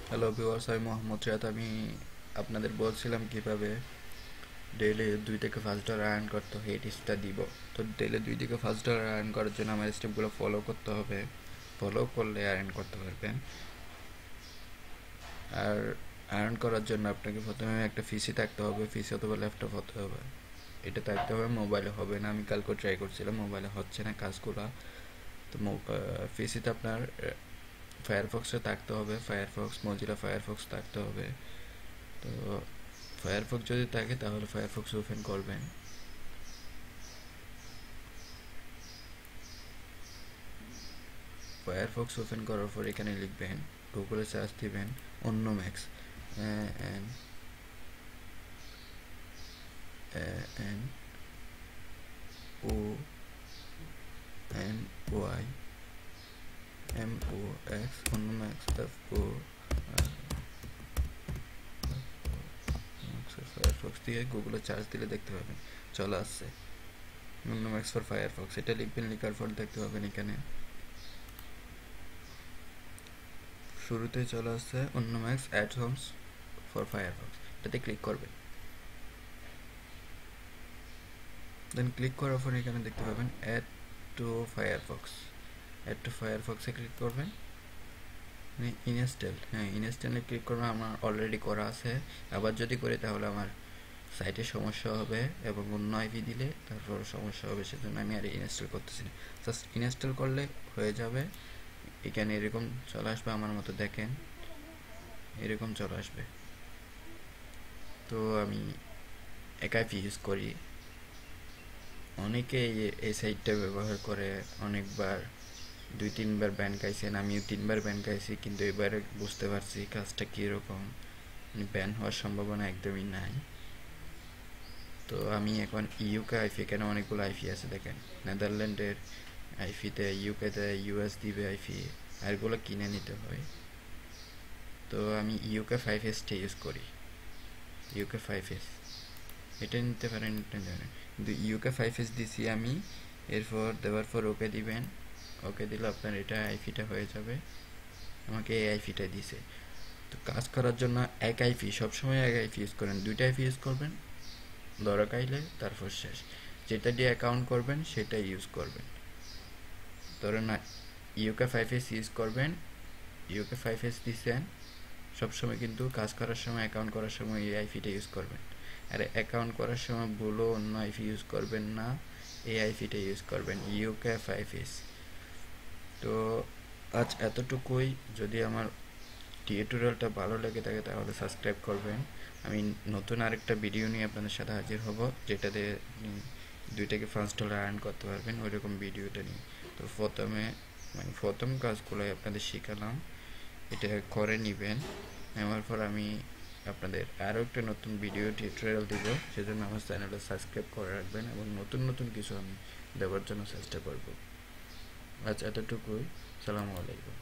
Hello viewers, আমি মোহাম্মদ রিয়াদ। আমি আপনাদের বলছিলাম কিভাবে ডেইলি $2 থেকে $5 আর্ন করতে হয়, এই টিপসটা দিব। তো ডেইলি $2 থেকে $5 আর্ন করার জন্য আমার স্টেপগুলো ফলো করতে হবে। ফলো করলে আর্ন করতে পারবেন। আর আর্ন করার জন্য আপনাকে প্রথমে একটা পিসি থাকতে হবে, পিসি অথবা ল্যাপটপ হতে হবে। এটা থাকতে হবে, মোবাইলে হবে না। আমি কালকে ট্রাই করছিলাম, মোবাইলে হচ্ছে না কাজগুলো। তো পিসিতে আপনার ফায়ারফক্সে থাকতে হবে, ফায়ারফক্স মজিলা ফায়ারফক্স থাকতে হবে। তো ফায়ারফক্স যদি থাকে তাহলে ফায়ারফক্স ওপেন করবেন। ফায়ারফক্স ওপেন করার পর এখানে লিখবেন, গুগলে সার্চ দিবেন anonymox, N N O N Y M O X, anonymox, F O Firefox দিয়ে গুগলে সার্চ দিলে দেখতে পাবেন চলে আসছে অন্য ম্যাক্স ফর ফায়ারফক্স। এটা লিখবেন, লিখার পর দেখতে পাবেন এখানে শুরুতে চলে আসছে অন্য ম্যাক্স অ্যাড হোমস ফর ফায়ারফক্স। এটাতে ক্লিক করবেন। দেন ক্লিক করার পর এখানে দেখতে পাবেন add to Firefox. Add to ফায়ারফক্সে ক্লিক করবেন। ইনস্টল, হ্যাঁ ইনস্টলে ক্লিক করবেন। আমার অলরেডি করা আছে। আবার যদি করি তাহলে আমার সাইটে সমস্যা হবে এবং অন্য আইপি দিলে তারপর সমস্যা হবে, সেজন্য আমি আর ইনস্টল করতেছি না। জাস্ট ইনস্টল করলে হয়ে যাবে। এখানে এরকম চলে আসবে, আমার মতো দেখেন এরকম চলে আসবে। তো আমি এক আইপি ইউজ করি, অনেকে এই সাইটটা ব্যবহার করে অনেকবার 2-3 বার ব্যান খাইছেন, আমিও 3 বার ব্যান খাইছি, কিন্তু এবারে বুঝতে পারছি কাজটা কীরকম। ব্যান হওয়ার সম্ভাবনা একদমই নাই। তো আমি এখন ইউকে আইপি, এখানে অনেকগুলো আইপি আছে দেখেন, নেদারল্যান্ডের আইপিতে, ইউকেতে ইউএস দিবে আইপি, আর এগুলো কিনে নিতে হয়। তো আমি UK5S ইউজ করি, UK5S এটা নিতে পারেন, এটা নিতে পারেন। কিন্তু UK5S দিছি আমি। এরপর দেওয়ার পর ওকে দিবেন। ওকে দিলে আপনার এটা আইপিটা হয়ে যাবে। আমাকে এই আইপিটা দিছে। তো কাজ করার জন্য এক আইপি, সবসময় এক আইপি ইউজ করেন, 2টা আইপি ইউজ করবেন দরকার আইলে, তারপর শেষ। যেটা দিয়ে অ্যাকাউন্ট করবেন সেটা ইউজ করবেন। ধরেন না UK5S ইউজ করবেন, UK5S দিছেন, সবসময় কিন্তু কাজ করার সময়, অ্যাকাউন্ট করার সময় এই আইপিটা ইউজ করবেন। আর অ্যাকাউন্ট করার সময় ভুলও অন্য আইপি ইউজ করবেন না, এই আইপিটা ইউজ করবেন, UK5S। তো আজ এতটুকুই। যদি আমার টিউটোরিয়ালটা ভালো লেগে থাকে তাহলে সাবস্ক্রাইব করবেন। আমি নতুন আরেকটা ভিডিও নিয়ে আপনাদের সাথে হাজির হব, যেটাতে $2 থেকে $5 আর্ন করতে পারবেন, ওইরকম ভিডিওটা নিয়ে। তো প্রথম কাজগুলোই আপনাদের শেখালাম, এটা করে নেবেন। নেওয়ার পর আমি আপনাদের আরও একটা নতুন ভিডিও টিউটোরিয়াল দিব, সেজন্য আমার চ্যানেলটা সাবস্ক্রাইব করে রাখবেন এবং নতুন নতুন কিছু আমি দেওয়ার জন্য চেষ্টা করব। আজ এতটুকুই। সালামু আলাইকুম।